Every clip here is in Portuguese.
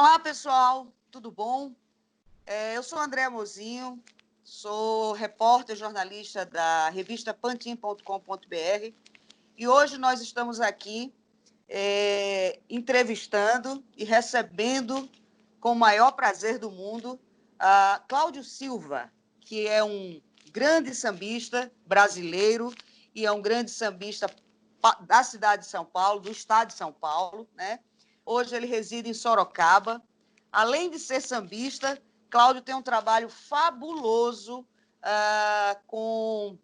Olá, pessoal, tudo bom? Eu sou Andréa Mozinho, sou repórter jornalista da revista Pantin.com.br e hoje nós estamos aqui entrevistando e recebendo com o maior prazer do mundo a Cláudio Silva, que é um grande sambista brasileiro e é um grande sambista da cidade de São Paulo, do estado de São Paulo, né? Hoje ele reside em Sorocaba. Além de ser sambista, Cláudio tem um trabalho fabuloso com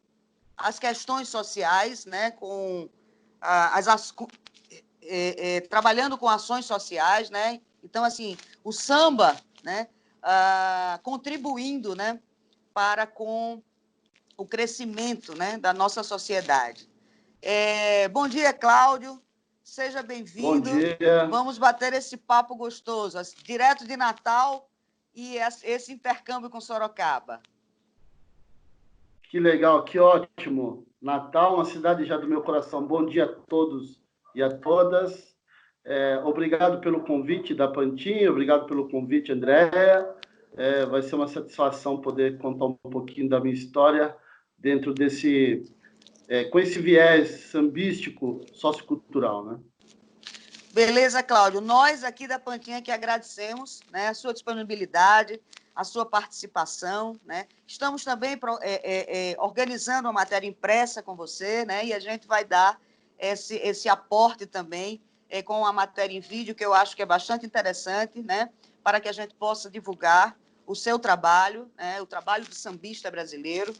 as questões sociais, né? Trabalhando com ações sociais, né? Então, assim, o samba, né? Contribuindo, né? Para com o crescimento, né? Da nossa sociedade. Bom dia, Cláudio. Seja Bom bem-vindo. dia. Vamos bater esse papo gostoso, direto de Natal e esse intercâmbio com Sorocaba. Que legal, que ótimo. Natal, uma cidade já do meu coração. Bom dia a todos e a todas. Obrigado pelo convite da Pantin, obrigado pelo convite, Andréa. Vai ser uma satisfação poder contar um pouquinho da minha história dentro com esse viés sambístico sociocultural, né? Beleza, Cláudio. Nós aqui da Pantin que agradecemos, né, a sua disponibilidade, a sua participação, né? Estamos também organizando uma matéria impressa com você, né? E a gente vai dar esse aporte também com a matéria em vídeo, que eu acho que é bastante interessante, né? Para que a gente possa divulgar o seu trabalho, né? O trabalho do sambista brasileiro,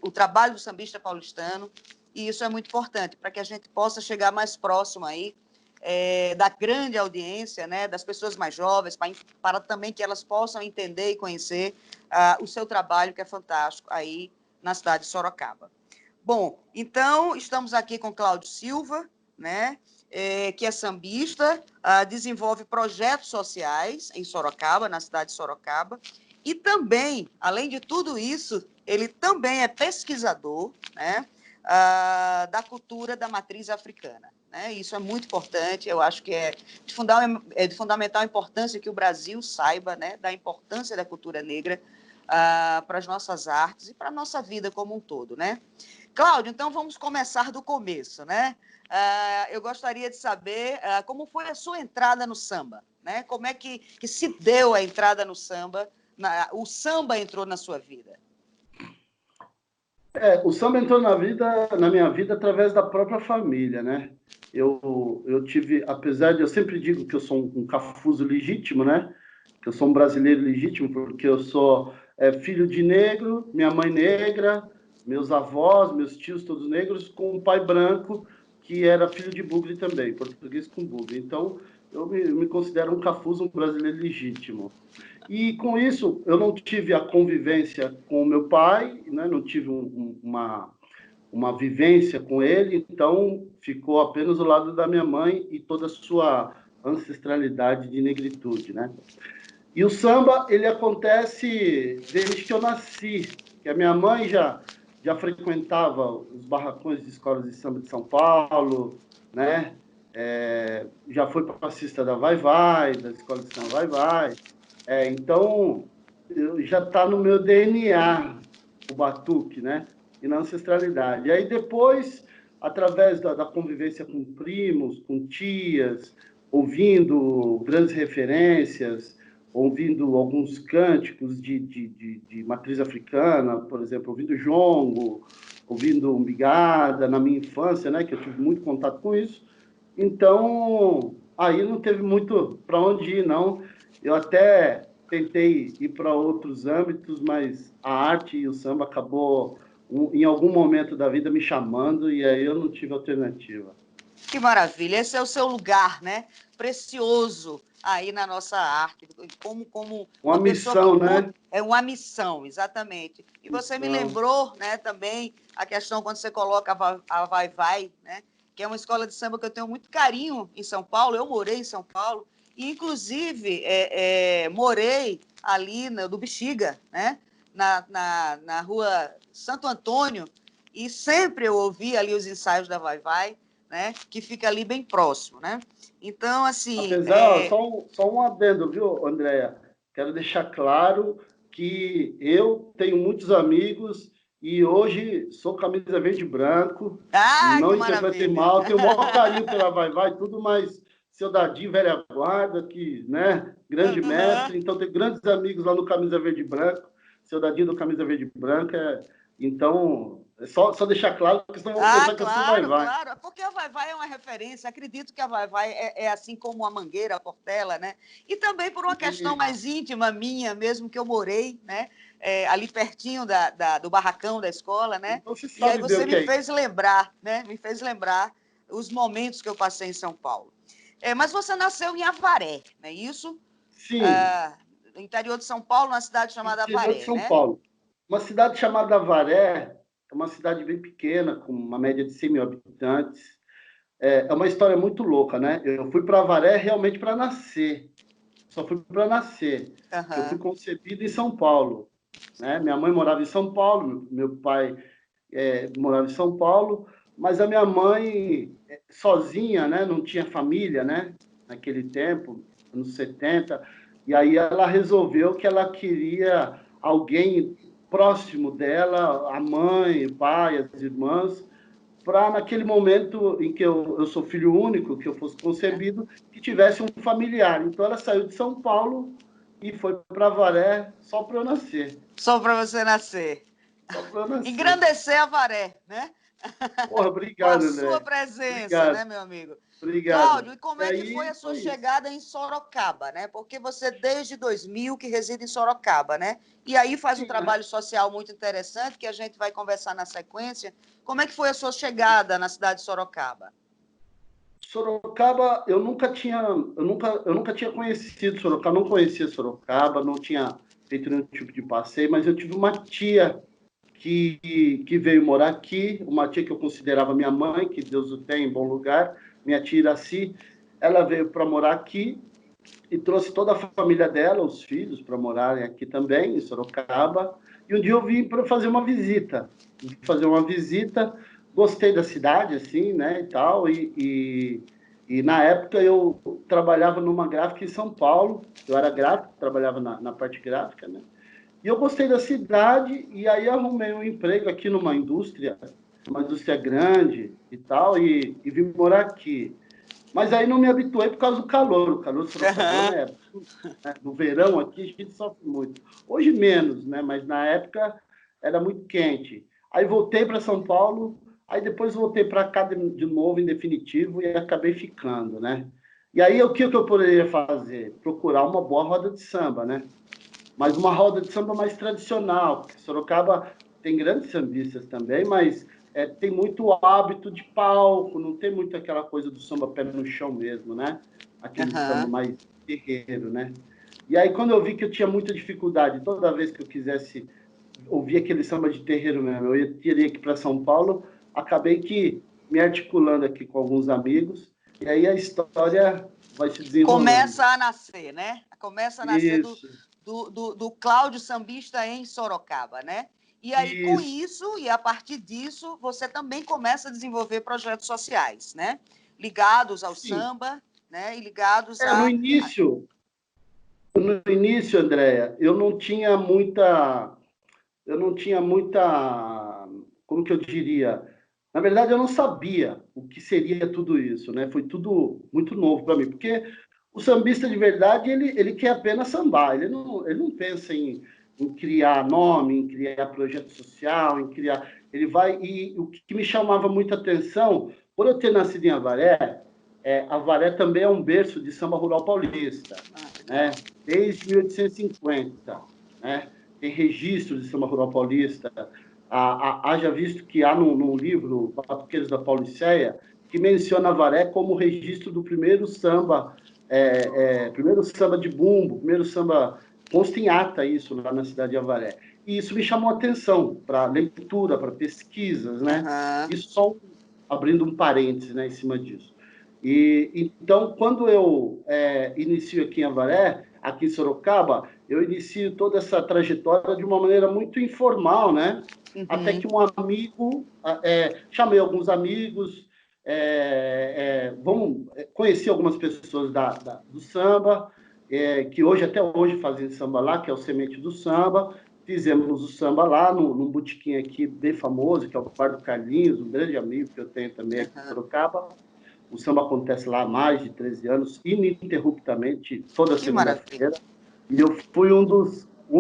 o trabalho do sambista paulistano, e isso é muito importante para que a gente possa chegar mais próximo aí da grande audiência, né, das pessoas mais jovens, para também que elas possam entender e conhecer o seu trabalho, que é fantástico, aí na cidade de Sorocaba. Bom, então, estamos aqui com Cláudio Silva, né, que é sambista, desenvolve projetos sociais em Sorocaba, na cidade de Sorocaba, e também, além de tudo isso, ele também é pesquisador, né, da cultura da matriz africana. Isso é muito importante, eu acho que é de fundamental importância que o Brasil saiba, né, da importância da cultura negra para as nossas artes e para a nossa vida como um todo, né? Cláudio, então vamos começar do começo, né? Eu gostaria de saber como foi a sua entrada no samba, né? Como é que se deu a entrada no samba, o samba entrou na sua vida? O samba entrou na minha vida através da própria família, né? Eu tive, apesar de eu sempre digo que eu sou um cafuzo legítimo, né? Que eu sou um brasileiro legítimo, porque eu sou filho de negro, minha mãe negra, meus avós, meus tios todos negros, com um pai branco que era filho de bugre também, português com bugre. Então, eu me considero um cafuzo, um brasileiro legítimo. E, com isso, eu não tive a convivência com o meu pai, né? Não tive uma vivência com ele, então ficou apenas o lado da minha mãe e toda a sua ancestralidade de negritude, né? E o samba, ele acontece desde que eu nasci, que a minha mãe já frequentava os barracões de escolas de samba de São Paulo, né? Já foi passista da Vai Vai, da escola de samba Vai Vai. Então, já está no meu DNA o batuque, né? E na ancestralidade. E aí depois, através da convivência com primos, com tias, ouvindo grandes referências, ouvindo alguns cânticos de matriz africana, por exemplo, ouvindo jongo, ouvindo umbigada, na minha infância, né? Que eu tive muito contato com isso. Então, aí não teve muito para onde ir, não. Eu até tentei ir para outros âmbitos, mas a arte e o samba acabou, em algum momento da vida, me chamando, e aí eu não tive alternativa. Que maravilha! Esse é o seu lugar, né? Precioso aí na nossa arte, como Uma missão, né? É uma missão, exatamente. E você me lembrou, né, também a questão quando você coloca a Vai Vai, né? Que é uma escola de samba que eu tenho muito carinho em São Paulo. Eu morei em São Paulo e, inclusive, morei ali no Bexiga, né? Na rua Santo Antônio, e sempre eu ouvi ali os ensaios da Vai Vai. né, que fica ali bem próximo, né? Então, assim... Apesar, só um adendo, viu, Andréia? Quero deixar claro que eu tenho muitos amigos e hoje sou camisa verde e branco, Ah, não que interpretem maravilha! mal, tenho o maior carinho pela Vai-Vai, tudo, mas seu Dadinho, velha guarda, que, né, grande Aham. mestre, então tem grandes amigos lá no camisa verde e branco, seu Dadinho do camisa verde e branca, então, só deixar claro, porque senão vão Ah, pensar que eu sou claro, Vai-Vai. claro. Porque a Vai-Vai é uma referência. Acredito que a Vai-Vai é assim como a Mangueira, a Portela, né? E também por uma questão mais íntima minha, mesmo que eu morei, né? Ali pertinho do barracão da escola, né? Então você E aí sabe bem você o que me é isso. fez lembrar, né? Me fez lembrar os momentos que eu passei em São Paulo. Mas você nasceu em Avaré, não é isso? Sim, No interior de São Paulo, numa cidade chamada interior de Avaré, São né? Paulo. Uma cidade chamada Avaré, é uma cidade bem pequena, com uma média de 100 mil habitantes. É uma história muito louca, né? Eu fui para Avaré realmente para nascer. Só fui para nascer. Que eu fui Aham. concebido em São Paulo. Né? Minha mãe morava em São Paulo, meu pai morava em São Paulo, mas a minha mãe, sozinha, né? Não tinha família, né? Naquele tempo, anos 70. E aí ela resolveu que ela queria alguém próximo dela, a mãe, o pai, as irmãs, para naquele momento em que eu sou filho único, que eu fosse concebido, que tivesse um familiar. Então ela saiu de São Paulo e foi para Avaré só para eu nascer. Só para você nascer. Só para eu nascer. Engrandecer Avaré, né? Porra, Com a obrigado, sua André. presença, né, Obrigado, meu amigo? obrigado. Cláudio, e como E é que foi aí a sua foi isso. chegada em Sorocaba, né? Porque você desde 2000 que reside em Sorocaba, né? E aí faz um Sim, né? trabalho social muito interessante que a gente vai conversar na sequência. Como é que foi a sua chegada na cidade de Sorocaba? Sorocaba, eu nunca tinha conhecido Sorocaba, não conhecia Sorocaba, não tinha feito nenhum tipo de passeio, mas eu tive uma tia que veio morar aqui, uma tia que eu considerava minha mãe, que Deus o tenha em bom lugar, minha tia Iraci, ela veio para morar aqui e trouxe toda a família dela, os filhos, para morarem aqui também, em Sorocaba. E um dia eu vim para fazer uma visita. Fazer uma visita, gostei da cidade, assim, né, e tal. E na época eu trabalhava numa gráfica em São Paulo. Eu era gráfico, trabalhava na parte gráfica, né? E eu gostei da cidade, e aí arrumei um emprego aqui numa indústria, uma indústria grande e tal, e vim morar aqui. Mas aí não me habituei por causa do calor. O calor de Sorocabana Aham. é absurdo, né? No verão aqui a gente sofre muito. Hoje menos, né? Mas na época era muito quente. Aí voltei para São Paulo, aí depois voltei para cá de novo, em definitivo, e acabei ficando, né? E aí o que eu poderia fazer? Procurar uma boa roda de samba, né? Mas uma roda de samba mais tradicional, porque Sorocaba tem grandes sambistas também, mas tem muito hábito de palco, não tem muito aquela coisa do samba pé no chão mesmo, né? Aquele samba Aham. mais terreiro, né? E aí, quando eu vi que eu tinha muita dificuldade, toda vez que eu quisesse ouvir aquele samba de terreiro mesmo, teria que ir para São Paulo, acabei que me articulando aqui com alguns amigos, e aí a história vai se desenrolando. Começa a nascer, né? Começa a nascer Isso, do Cláudio Sambista em Sorocaba, né? E aí, com isso. isso, e a partir disso, você também começa a desenvolver projetos sociais, né? Ligados ao Sim. samba, né? E ligados É, no início, Andréia, eu não tinha muita, como que eu diria? Na verdade, eu não sabia o que seria tudo isso, né? Foi tudo muito novo para mim, porque o sambista de verdade, ele quer apenas sambar, ele não pensa em criar nome, em criar projeto social, em criar... Ele vai... E o que me chamava muita atenção, por eu ter nascido em Avaré, Avaré também é um berço de samba rural paulista, né? legal. Desde 1850, né? Tem registros de samba rural paulista. Haja visto que há num livro, Batuqueiros da Pauliceia, que menciona Avaré como registro do primeiro samba de bumbo, primeiro samba, consta em ata isso lá na cidade de Avaré. E isso me chamou a atenção para leitura, para pesquisas, né? Aham. Isso só abrindo um parênteses, né, em cima disso. E então, quando eu inicio aqui em Avaré, aqui em Sorocaba, eu inicio toda essa trajetória de uma maneira muito informal, né? Até Uhum. que um amigo, chamei alguns amigos, vamos conhecer algumas pessoas do samba, que até hoje fazem samba lá, que é o Semente do Samba. Fizemos o samba lá, num botequim aqui bem famoso, que é o Bar do Carlinhos, um grande amigo que eu tenho também aqui em Sorocaba. O samba acontece lá há mais de 13 anos, ininterruptamente, toda Que maravilha. segunda-feira. E eu fui um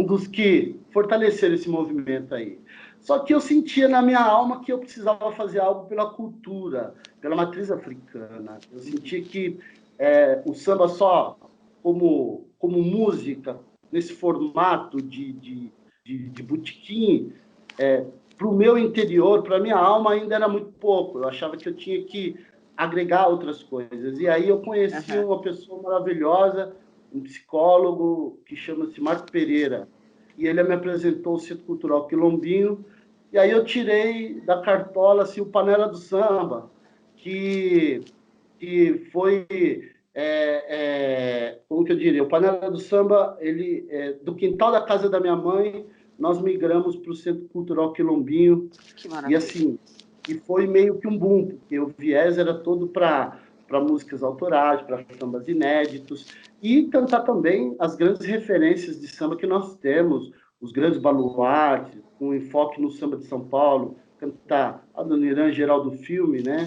dos que fortaleceram esse movimento aí. Só que eu sentia na minha alma que eu precisava fazer algo pela cultura, pela matriz africana. Eu sentia que o samba só como música, nesse formato de botequim, para o meu interior, para a minha alma, ainda era muito pouco. Eu achava que eu tinha que agregar outras coisas. E aí eu conheci uma pessoa maravilhosa, um psicólogo que chama-se Marco Pereira, e ele me apresentou o Centro Cultural Quilombinho, e aí eu tirei da cartola assim, o Panela do Samba, que foi, como que eu diria, o Panela do Samba, ele, do quintal da casa da minha mãe, nós migramos para o Centro Cultural Quilombinho, Que maravilha. e assim, e foi meio que um boom, porque o viés era todo para músicas autorais, para sambas inéditos, e cantar também as grandes referências de samba que nós temos, os grandes baluartes, com enfoque no samba de São Paulo, cantar a Dona Irã geral do filme, né?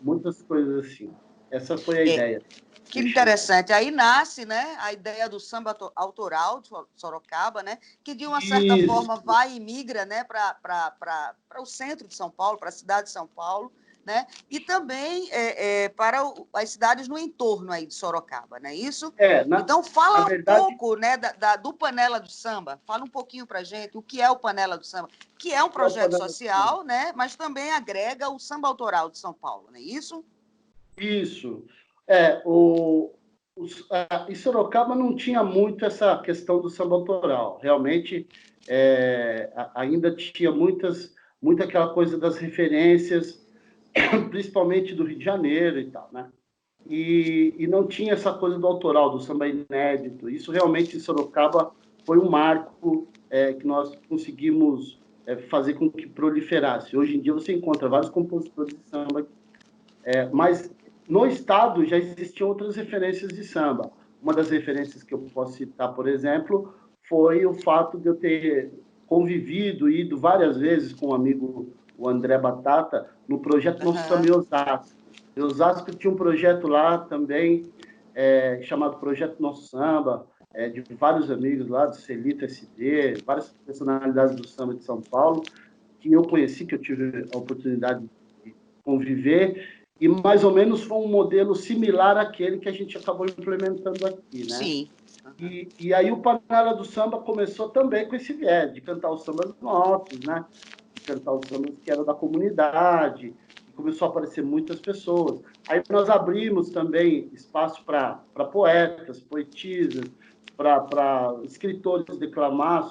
Muitas coisas assim. Essa foi a ideia. Que interessante. Aí nasce, né, a ideia do samba autoral de Sorocaba, né, que de uma certa forma vai e migra, né, para o centro de São Paulo, para a cidade de São Paulo, né, e também para as cidades no entorno aí de Sorocaba, não é isso? Então fala um pouco, né, do Panela do Samba. Fala um pouquinho para a gente o que é o Panela do Samba, que é um projeto social, né, mas também agrega o samba autoral de São Paulo, não é isso? Isso. Em Sorocaba não tinha muito essa questão do samba autoral. Realmente, ainda tinha muita aquela coisa das referências, principalmente do Rio de Janeiro e tal, né? E não tinha essa coisa do autoral, do samba inédito. Isso realmente em Sorocaba foi um marco que nós conseguimos fazer com que proliferasse. Hoje em dia você encontra vários compositores de samba, mas no estado já existiam outras referências de samba. Uma das referências que eu posso citar, por exemplo, foi o fato de eu ter convivido e ido várias vezes com um amigo, o André Batata, no projeto Nosso Samba em Osasco. Em Osasco tinha um projeto lá também, chamado Projeto Nosso Samba, de vários amigos lá, do Celito SD, várias personalidades do samba de São Paulo, que eu conheci, que eu tive a oportunidade de conviver, e mais ou menos foi um modelo similar àquele que a gente acabou implementando aqui, né? Sim. E aí o Panela do Samba começou também com esse viés, de cantar os sambas nossos, né? De cantar os sambas que eram da comunidade, e começou a aparecer muitas pessoas. Aí nós abrimos também espaço para poetas, poetisas, para escritores declamar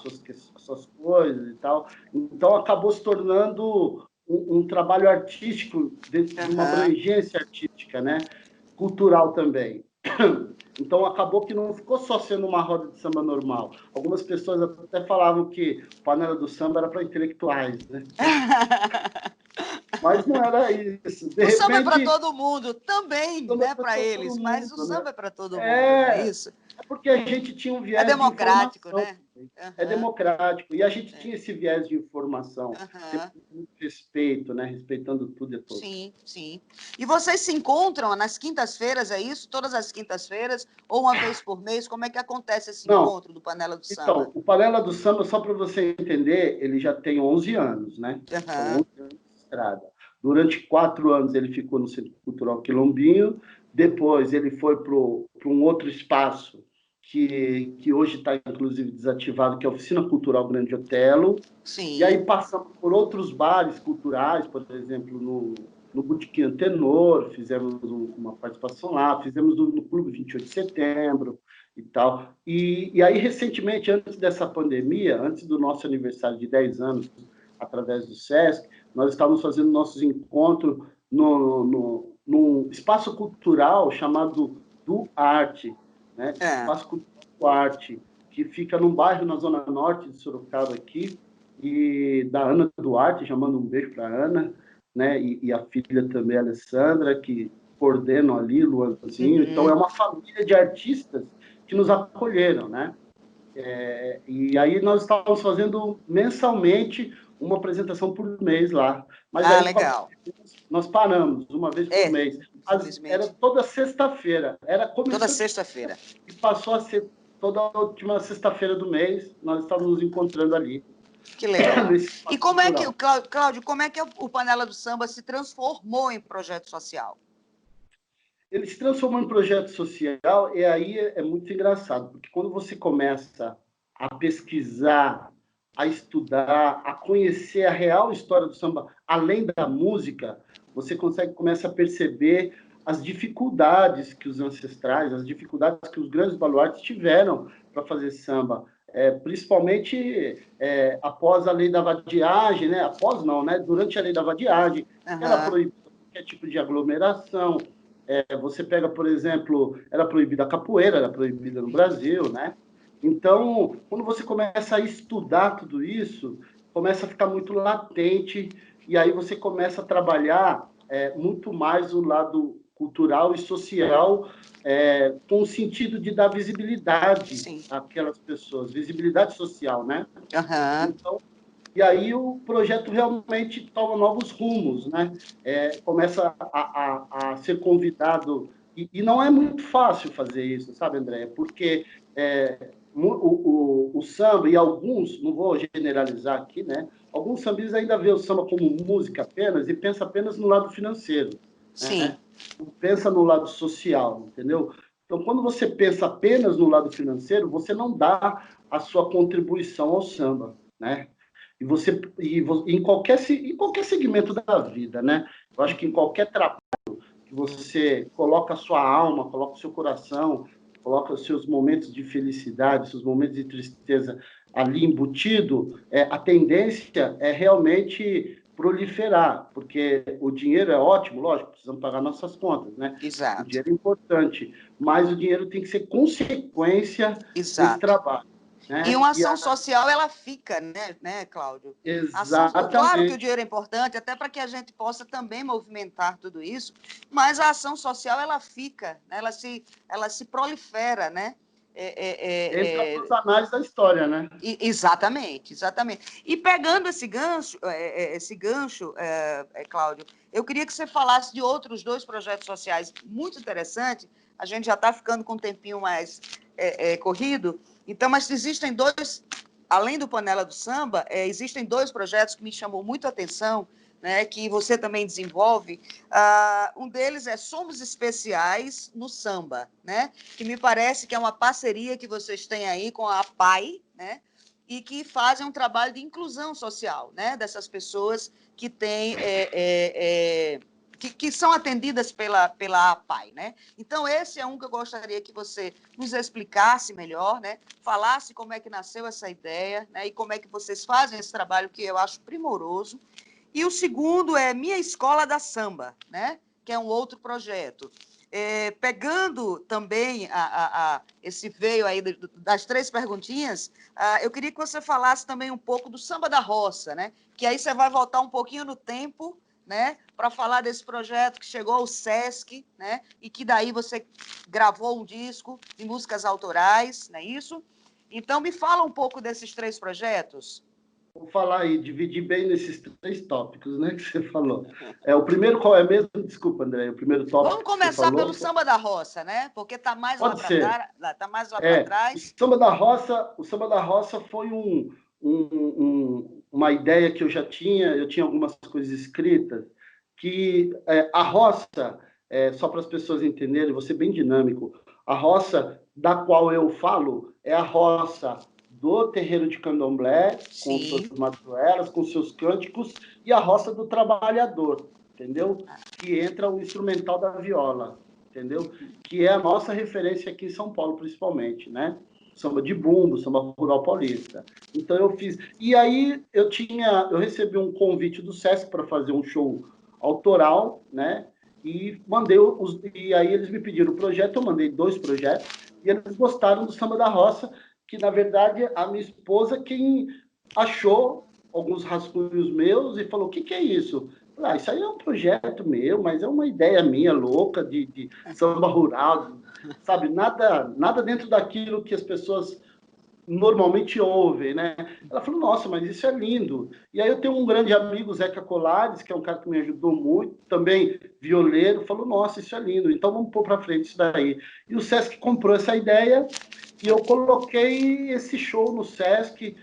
suas coisas e tal. Então acabou se tornando um trabalho artístico dentro de uma abrangência artística, né? Cultural também. Então acabou que não ficou só sendo uma roda de samba normal. Algumas pessoas até falavam que Panela do Samba era para intelectuais, né? Mas não era isso. O samba é para todo mundo, também, né, para eles, mas o samba é para todo mundo, não é isso? É porque a gente tinha um viés democrático, de informação. né? É democrático. E a gente tinha esse viés de informação, sempre com muito respeito, né? Respeitando tudo e todos. Sim, sim. E vocês se encontram nas quintas-feiras, é isso? Todas as quintas-feiras? Ou uma vez por mês? Como é que acontece esse encontro do Panela do Samba? Então, o Panela do Samba, só para você entender, ele já tem 11 anos, né? São 11 anos de estrada. Durante 4 anos ele ficou no Centro Cultural Quilombinho, depois ele foi para um outro espaço que hoje está, inclusive, desativado, que é a Oficina Cultural Grande Otelo. Sim. E aí passamos por outros bares culturais, por exemplo, no Botequim Antenor, fizemos uma participação lá, fizemos no Clube 28 de Setembro e tal. E aí, recentemente, antes dessa pandemia, antes do nosso aniversário de 10 anos, através do SESC, nós estávamos fazendo nossos encontros num espaço cultural chamado Do Arte, né? Espaço Cultural do Arte, que fica num bairro na zona norte de Sorocaba aqui, e da Ana Duarte, já mando um beijo para a Ana, né? E a filha também, a Alessandra, que coordenam ali, Luanzinho. Então, é uma família de artistas que nos acolheram, né? E aí nós estávamos fazendo mensalmente uma apresentação por mês lá. Mas Ah, aí legal. nós paramos uma vez por mês. Era Infelizmente. toda sexta-feira. Era Toda começou sexta-feira. e passou a ser toda a última sexta-feira do mês. Nós estávamos nos encontrando ali. Que legal. Nesse E espaço como é que, cultural. Cláudio, como é que o Panela do Samba se transformou em projeto social? Ele se transformou em projeto social, e aí é muito engraçado, porque quando você começa a pesquisar, a estudar, a conhecer a real história do samba, além da música, você começa a perceber as dificuldades que os ancestrais, as dificuldades que os grandes baluartes tiveram para fazer samba, principalmente após a lei da vadiagem, né? Após não, né? Durante a lei da vadiagem, era proibido qualquer tipo de aglomeração. Você pega, por exemplo, era proibida a capoeira, era proibida no Brasil, né? Então, quando você começa a estudar tudo isso, começa a ficar muito latente, e aí você começa a trabalhar muito mais o lado cultural e social, com o sentido de dar visibilidade Sim. àquelas pessoas, visibilidade social, né? Uhum. Então, e aí o projeto realmente toma novos rumos, né? Começa a ser convidado, e não é muito fácil fazer isso, sabe, André? Porque o samba, e alguns, não vou generalizar aqui, né? Alguns sambistas ainda vê o samba como música apenas e pensa apenas no lado financeiro, Sim. né? Não pensa no lado social, entendeu? Então, quando você pensa apenas no lado financeiro, você não dá a sua contribuição ao samba, né? Em qualquer segmento da vida, né? Eu acho que em qualquer trabalho que você coloca a sua alma, coloca o seu coração, coloca os seus momentos de felicidade, seus momentos de tristeza ali embutido, a tendência é realmente proliferar, porque o dinheiro é ótimo, lógico, precisamos pagar nossas contas, né? O Exato. dinheiro é importante, mas o dinheiro tem que ser consequência desse Exato. trabalho, E né? uma ação social, ela fica, né, Cláudio? Claro que o Exatamente. dinheiro é importante, até para que a gente possa também movimentar tudo isso, mas a ação social, ela fica, né? Ela se prolifera, né? Entra para os anais da história, né? Exatamente, exatamente. E pegando esse gancho, Cláudio, eu queria que você falasse de outros dois projetos sociais muito interessantes. A gente já está ficando com um tempinho mais corrido, então, mas existem dois, além do Panela do Samba, existem dois projetos que me chamam muito a atenção, né, que você também desenvolve. Um deles é Somos Especiais no Samba, né, que me parece que é uma parceria que vocês têm aí com a APAI, né, e que fazem um trabalho de inclusão social, né, dessas pessoas que têm que são atendidas pela APAI, né? Então, esse é um que eu gostaria que você nos explicasse melhor, né? Falasse como é que nasceu essa ideia, né? E como é que vocês fazem esse trabalho, que eu acho primoroso. E o segundo é Minha Escola da Samba, né? Que é um outro projeto. Pegando também esse veio aí das três perguntinhas, eu queria que você falasse também um pouco do Samba da Roça, né? Que aí você vai voltar um pouquinho no tempo, né, para falar desse projeto que chegou ao SESC, né, e que daí você gravou um disco de músicas autorais, não é isso? Então, me fala um pouco desses três projetos. Vou falar aí, dividir bem nesses três tópicos, né, que você falou. O primeiro qual é mesmo? Desculpa, André, o primeiro Vamos tópico que você começar falou? pelo Samba da Roça, né? Porque está mais lá Pode para ser. trás, tá mais lá para trás. O Samba da Roça foi uma ideia que eu tinha algumas coisas escritas, que a roça, só para as pessoas entenderem, vou ser bem dinâmico, a roça da qual eu falo é a roça do terreiro de candomblé, com suas Sim. maduelas, com seus cânticos, e a roça do trabalhador, entendeu? Que entra o instrumental da viola, entendeu? Que é a nossa referência aqui em São Paulo, principalmente, né? Samba de bumbo, samba rural paulista. Então eu fiz. E aí eu recebi um convite do SESC para fazer um show autoral, né? E aí eles me pediram o projeto, eu mandei 2 projetos e eles gostaram do Samba da Roça, que na verdade a minha esposa quem achou alguns rascunhos meus e falou: "O que é isso?" Ah, isso aí é um projeto meu, mas é uma ideia minha louca de samba rural, sabe? Nada dentro daquilo que as pessoas normalmente ouvem, né? Ela falou, nossa, mas isso é lindo. E aí eu tenho um grande amigo, Zeca Colares, que é um cara que me ajudou muito, também violeiro, falou, nossa, isso é lindo, então vamos pôr para frente isso daí. E o Sesc comprou essa ideia e eu coloquei esse show no Sesc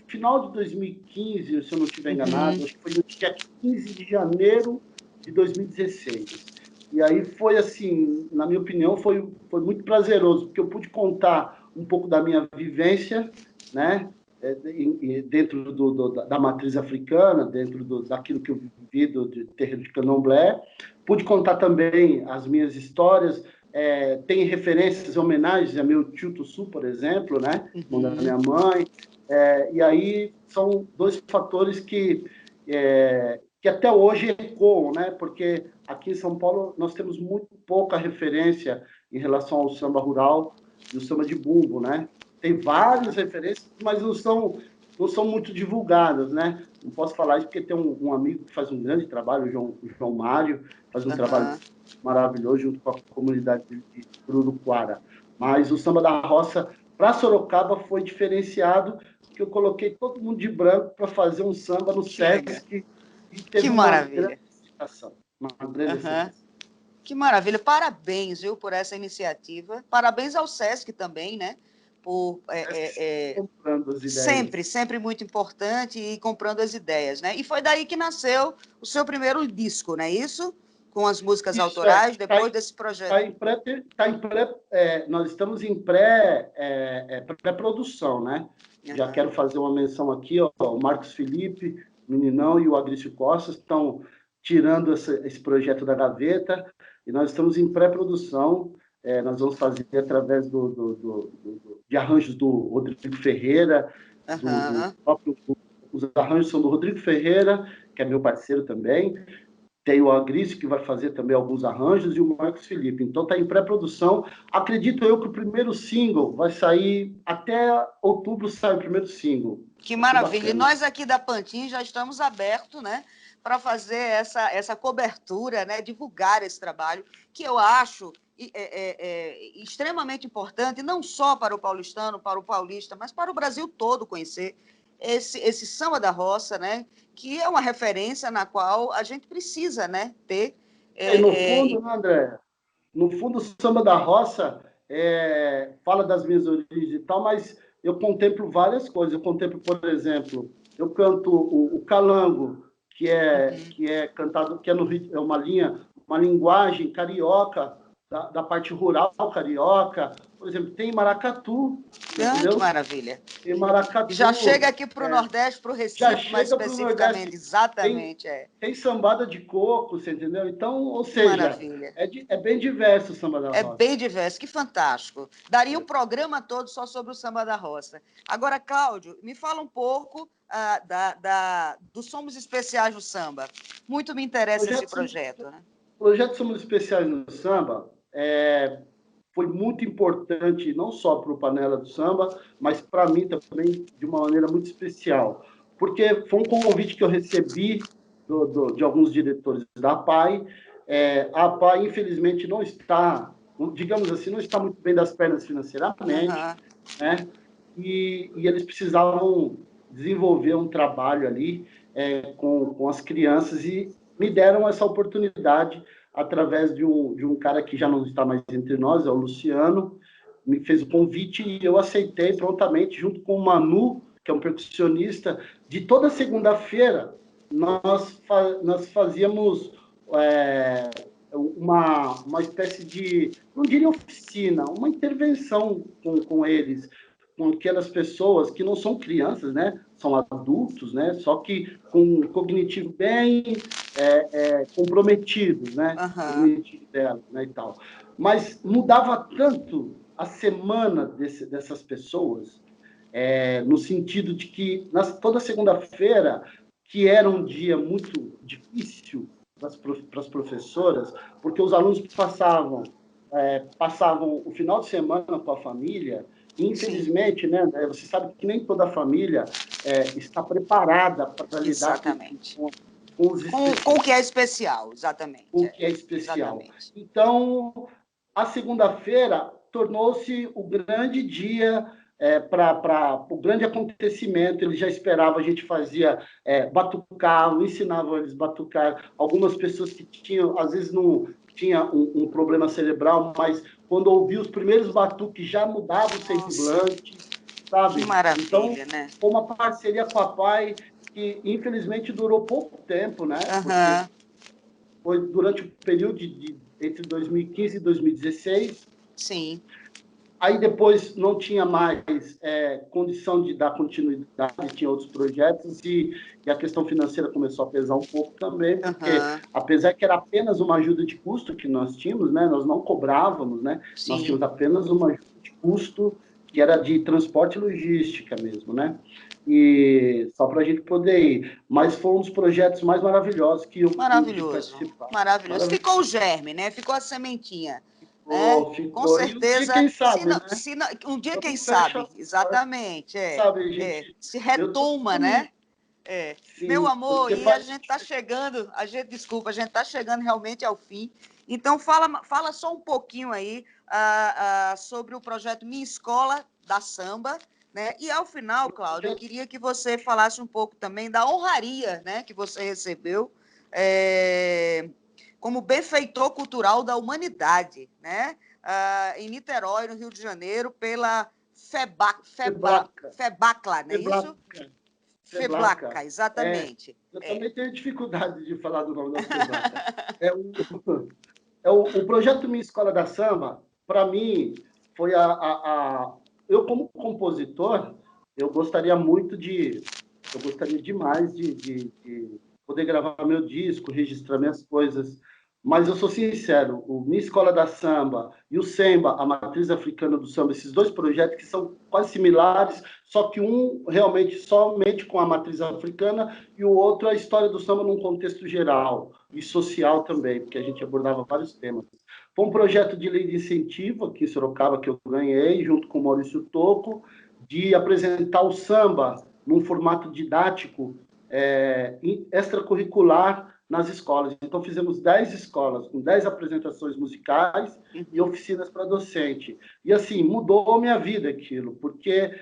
final de 2015, se eu não estiver enganado, acho que foi no dia 15 de janeiro de 2016. E aí foi assim, na minha opinião, foi muito prazeroso, porque eu pude contar um pouco da minha vivência, né, dentro da matriz africana, dentro daquilo que eu vivi do terreiro de Candomblé. Pude contar também as minhas histórias, tem referências, homenagens a meu tio Tussu, por exemplo, né, irmão da minha mãe, e aí são dois fatores que até hoje ecoam, né, porque aqui em São Paulo nós temos muito pouca referência em relação ao samba rural e o samba de bumbo, né? Tem várias referências, mas não são muito divulgadas, né? Não posso falar isso porque tem um amigo que faz um grande trabalho, o João Mário, faz um trabalho maravilhoso junto com a comunidade de Uruquara. Mas o samba da roça para Sorocaba foi diferenciado, que eu coloquei todo mundo de branco para fazer um samba no Sesc e teve uma grande aceitação. Uma grande aceitação. Que maravilha, parabéns, viu, por essa iniciativa. Parabéns ao Sesc também, né? Por comprando as ideias. Sempre muito importante e comprando as ideias, né? E foi daí que nasceu o seu primeiro disco, não é isso? Com as músicas autorais, depois desse projeto. Nós estamos em pré-produção, né? Já quero fazer uma menção aqui, ó, o Marcos Felipe, Meninão e o Agrício Costa estão tirando esse projeto da gaveta e nós estamos em pré-produção. Nós vamos fazer através de arranjos do Rodrigo Ferreira, os arranjos são do Rodrigo Ferreira, que é meu parceiro também, tem o Agrício, que vai fazer também alguns arranjos, e o Marcos Felipe. Então está em pré-produção. Acredito eu que o primeiro single vai sair, até outubro sai o primeiro single. Que maravilha. E nós aqui da Pantin já estamos abertos, né, para fazer essa cobertura, né, divulgar esse trabalho, que eu acho extremamente importante, não só para o paulistano, para o paulista, mas para o Brasil todo conhecer esse samba da roça, né, que é uma referência na qual a gente precisa, né, ter. No fundo, né, André? No fundo, o samba da roça fala das minhas origens e tal, mas eu contemplo várias coisas. Eu contemplo, por exemplo, eu canto o calango, que é cantado, que é uma linguagem carioca, da parte rural carioca. Por exemplo, tem maracatu, entendeu? Que maravilha. Tem maracatu. Já chega aqui para o Nordeste, para o Recife, mais especificamente. Exatamente, Tem sambada de coco, você entendeu? Então, ou seja, é bem diverso o samba da roça. É bem diverso, que fantástico. Daria um programa todo só sobre o samba da roça. Agora, Cláudio, me fala um pouco dos Somos Especiais no Samba. Muito me interessa esse projeto. Né? O projeto Somos Especiais no Samba foi muito importante, não só para o Panela do Samba, mas para mim também de uma maneira muito especial. Porque foi um convite que eu recebi de alguns diretores da APAI. A APAI, infelizmente, não está, digamos assim, não está muito bem das pernas financeiramente, né? E eles precisavam desenvolver um trabalho ali com as crianças e me deram essa oportunidade através de um cara que já não está mais entre nós, é o Luciano, me fez o convite e eu aceitei prontamente, junto com o Manu, que é um percussionista. De toda segunda-feira, nós fazíamos uma espécie de, não diria oficina, uma intervenção com eles, com aquelas pessoas que não são crianças, né? São adultos, né? Só que com um cognitivo bem comprometido, né? Cognitivo dela, né? E tal. Mas mudava tanto a semana dessas pessoas, no sentido de que toda segunda-feira, que era um dia muito difícil para as professoras, porque os alunos passavam o final de semana com a família. Infelizmente, né, você sabe que nem toda família está preparada para lidar com os Com o que é especial, exatamente. Com o que é especial. Exatamente. Então, a segunda-feira tornou-se o grande dia para o grande acontecimento. Ele já esperava, a gente fazia batucado, ensinava eles a batucar. Algumas pessoas que tinham, às vezes não tinha um problema cerebral, mas quando ouviu os primeiros batuques já mudava o semblante, sabe? Que maravilha, então, né? foi uma parceria com a PAI que, infelizmente, durou pouco tempo, né? Porque foi durante o período entre 2015 e 2016. Sim. Aí depois não tinha mais condição de dar continuidade, tinha outros projetos e a questão financeira começou a pesar um pouco também, porque apesar que era apenas uma ajuda de custo que nós tínhamos, né, nós não cobrávamos, né, nós tínhamos apenas uma ajuda de custo que era de transporte e logística mesmo, né, e só para a gente poder ir. Mas foi um dos projetos mais maravilhosos que eu pude participar. Maravilhoso. Ficou o germe, né? Ficou a sementinha. Ficou. Com certeza. Um dia, quem sabe, né? Um dia, quem sabe. Exatamente. Sabe, gente? Se retoma, né? Sim, Meu amor, e a gente está chegando, a gente está chegando realmente ao fim. Então, fala só um pouquinho aí sobre o projeto Minha Escola da Samba, né? E ao final, Cláudio, eu queria que você falasse um pouco também da honraria, né, que você recebeu como benfeitor cultural da humanidade, né? Em Niterói, no Rio de Janeiro, pela FEBACLA, não é isso? FEBLACA, exatamente. Eu também tenho dificuldade de falar do nome da FEBLACA. O projeto Minha Escola da Samba, para mim, foi eu, como compositor, eu gostaria demais de poder gravar meu disco, registrar minhas coisas, mas eu sou sincero, o Minha Escola da Samba e o Semba, a matriz africana do samba, esses dois projetos que são quase similares, só que um realmente somente com a matriz africana e o outro a história do samba num contexto geral e social também, porque a gente abordava vários temas. Foi um projeto de lei de incentivo aqui em Sorocaba que eu ganhei, junto com o Maurício Tocco, de apresentar o samba num formato didático extracurricular nas escolas. Então, fizemos 10 escolas, com 10 apresentações musicais e oficinas para docente. E, assim, mudou a minha vida aquilo, porque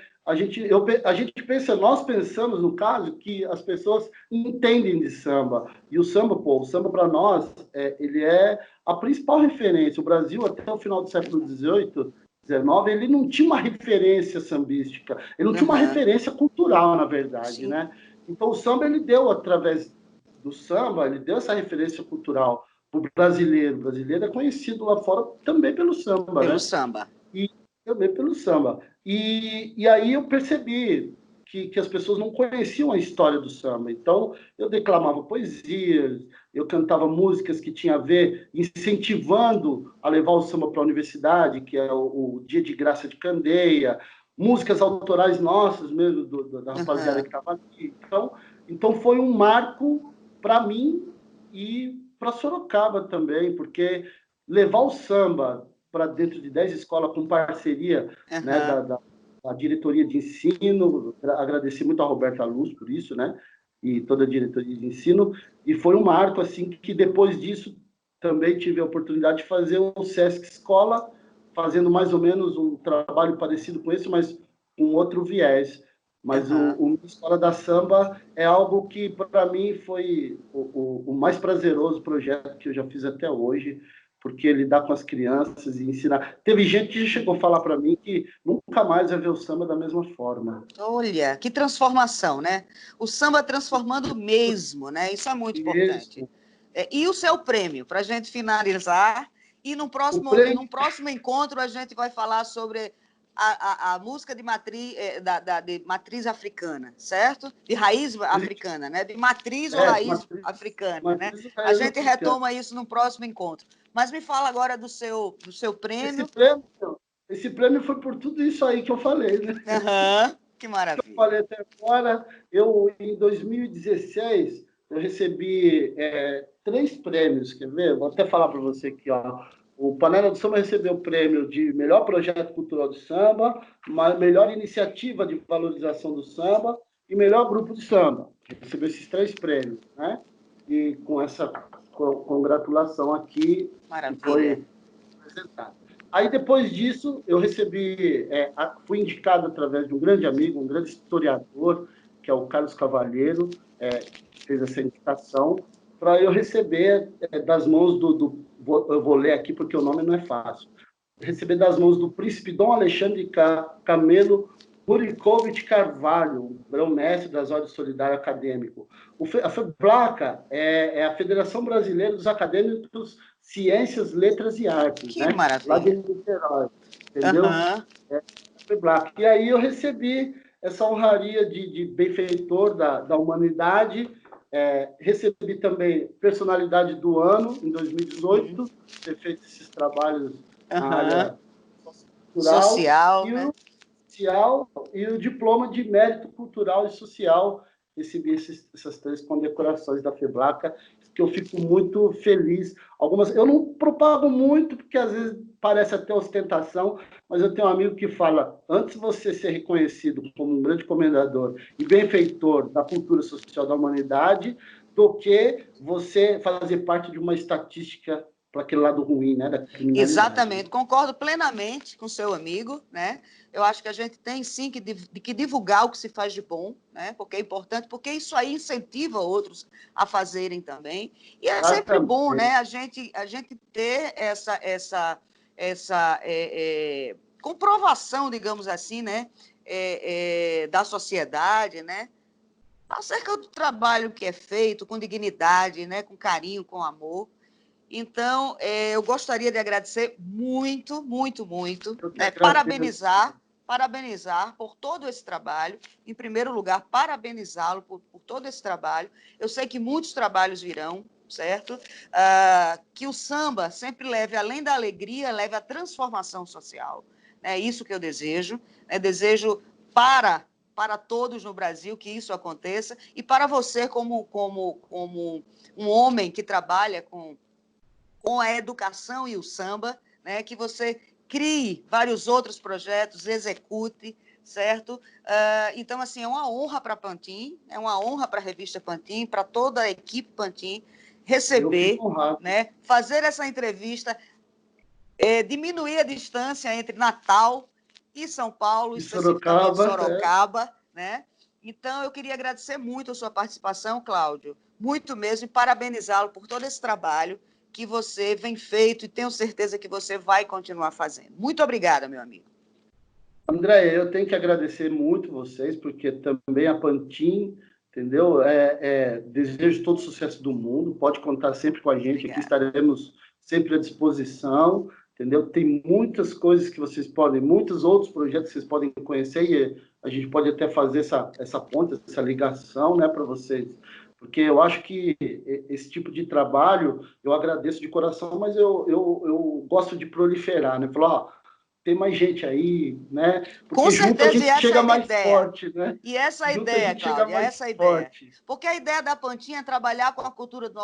nós pensamos, no caso, que as pessoas entendem de samba. E o samba para nós, ele é a principal referência. O Brasil, até o final do século XVIII, XIX, ele não tinha uma referência sambística, ele não tinha uma referência cultural, na verdade, né? Então, o samba, ele deu, através do samba, ele deu essa referência cultural para o brasileiro. O brasileiro é conhecido lá fora também pelo samba, Pelo samba. E também pelo samba. E aí eu percebi que as pessoas não conheciam a história do samba. Então, eu declamava poesias, eu cantava músicas que tinham a ver, incentivando a levar o samba para a universidade, que é o Dia de Graça de Candeia, músicas autorais nossas mesmo, da rapaziada que estava aqui. Então, foi um marco para mim e para Sorocaba também, porque levar o samba para dentro de 10 escolas com parceria né, da diretoria de ensino, agradecer muito a Roberta Luz por isso, né, e toda a diretoria de ensino, e foi um marco, assim, que depois disso também tive a oportunidade de fazer o Sesc Escola, fazendo mais ou menos um trabalho parecido com esse, mas com outro viés. Mas o Escola da Samba é algo que, para mim, foi o mais prazeroso projeto que eu já fiz até hoje, porque lidar com as crianças e ensinar. Teve gente que chegou a falar para mim que nunca mais vai ver o samba da mesma forma. Olha, que transformação, né? O samba transformando mesmo, né? Isso é muito importante. E o seu prêmio, para a gente finalizar, e num próximo encontro a gente vai falar sobre a música de matriz africana, certo? De raiz africana, né? De matriz ou raiz africana, né? A gente retoma isso no próximo encontro. Mas me fala agora do seu prêmio. Esse prêmio foi por tudo isso aí que eu falei, né? Que maravilha. Que eu falei até agora. Em 2016, eu recebi 3 prêmios, quer ver? Vou até falar para você aqui, ó. O Panela do Samba recebeu o prêmio de melhor projeto cultural de samba, melhor iniciativa de valorização do samba e melhor grupo de samba. Recebeu esses 3 prêmios, né? e com essa congratulação aqui, Maravilha. que foi apresentada. Aí, depois disso, eu recebi, fui indicado através de um grande amigo, um grande historiador, que é o Carlos Cavalheiro, fez essa indicação, para eu receber das mãos eu vou ler aqui porque o nome não é fácil, receber das mãos do príncipe Dom Alexandre Camelo Burikovich Carvalho, grão-mestre das Ordens Solidário Acadêmico. A FEBLACA é a Federação Brasileira dos Acadêmicos Ciências, Letras e Artes, Que né? maravilha. Lá de Niterói, entendeu? FEBLACA. E aí eu recebi essa honraria de benfeitor da humanidade. Recebi também personalidade do ano, em 2018, ter feito esses trabalhos na área cultural, social, né? E o diploma de mérito cultural e social. Recebi essas 3 condecorações da FEBLACA, que eu fico muito feliz. Algumas eu não propago muito, porque às vezes parece até ostentação, mas eu tenho um amigo que fala, antes de você ser reconhecido como um grande comendador e benfeitor da cultura social da humanidade, do que você fazer parte de uma estatística para aquele lado ruim, né, da criminalidade. Exatamente, concordo plenamente com o seu amigo, né? Eu acho que a gente tem sim que divulgar o que se faz de bom, né? Porque é importante, porque isso aí incentiva outros a fazerem também. E é sempre bom, né? A gente ter essa comprovação, digamos assim, né? Da sociedade, né? Acerca do trabalho que é feito com dignidade, né? Com carinho, com amor. Então, eu gostaria de agradecer muito, muito, muito, né? Parabenizar por todo esse trabalho. Em primeiro lugar, parabenizá-lo por todo esse trabalho. Eu sei que muitos trabalhos virão, certo? Que o samba sempre leve, além da alegria, leve a transformação social. É isso que eu desejo. Desejo para todos no Brasil que isso aconteça, e para você, como um homem que trabalha com a educação e o samba, né? Que você crie vários outros projetos, execute, certo? Então, assim, é uma honra para a Pantin, é uma honra para a revista Pantin, para toda a equipe Pantin, receber, né? Fazer essa entrevista, diminuir a distância entre Natal e São Paulo, especificamente Sorocaba, né? Então, eu queria agradecer muito a sua participação, Cláudio, muito mesmo, e parabenizá-lo por todo esse trabalho que você vem feito, e tenho certeza que você vai continuar fazendo. Muito obrigada, meu amigo. André, eu tenho que agradecer muito vocês, porque também a Pantin, entendeu? Desejo todo o sucesso do mundo, pode contar sempre com a gente. Obrigada. Aqui estaremos sempre à disposição, entendeu? Tem muitas coisas que vocês podem, muitos outros projetos que vocês podem conhecer, e a gente pode até fazer essa ponte, essa ligação, né, para vocês. Porque eu acho que esse tipo de trabalho, eu agradeço de coração, mas eu gosto de proliferar, né? Falar, tem mais gente aí, né? Porque com certeza, junto a gente chega mais forte, né? E essa é a ideia, Cláudia, essa é a ideia. Porque a ideia da Pantin é trabalhar com a cultura do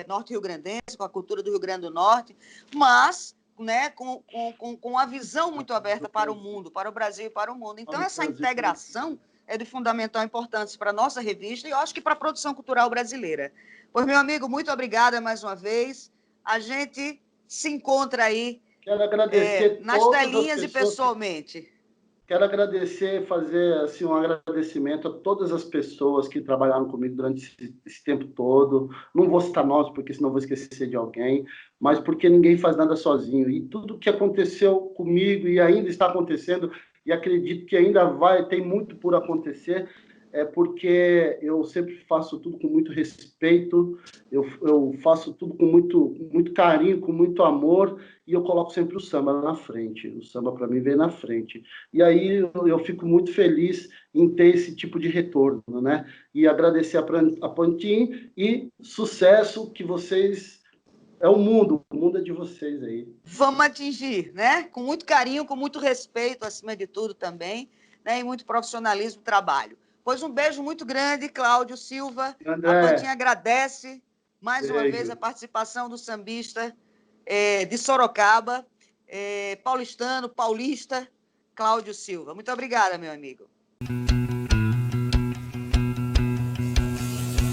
norte-rio-grandense, com a cultura do Rio Grande do Norte, mas, né, com a visão muito aberta para o mundo, para o Brasil e para o mundo. Então, essa integração é de fundamental importância para a nossa revista e eu acho que para a produção cultural brasileira. Pois, meu amigo, muito obrigada mais uma vez. A gente se encontra aí. Quero agradecer nas telinhas e pessoalmente. Quero agradecer, fazer assim, um agradecimento a todas as pessoas que trabalharam comigo durante esse tempo todo. Não vou citar nomes, porque senão vou esquecer de alguém, mas porque ninguém faz nada sozinho. E tudo que aconteceu comigo e ainda está acontecendo, e acredito que ainda tem muito por acontecer, porque eu sempre faço tudo com muito respeito, eu faço tudo com muito carinho, com muito amor, e eu coloco sempre o samba na frente. O samba, para mim, vem na frente. E aí eu fico muito feliz em ter esse tipo de retorno, né? E agradecer a Pantin e sucesso que vocês... o mundo é de vocês aí. Vamos atingir, né? Com muito carinho, com muito respeito, acima de tudo também, né? E muito profissionalismo e trabalho. Pois um beijo muito grande, Cláudio Silva. André, a Pantin agradece mais uma vez a participação do sambista de Sorocaba, paulista, Cláudio Silva. Muito obrigada, meu amigo.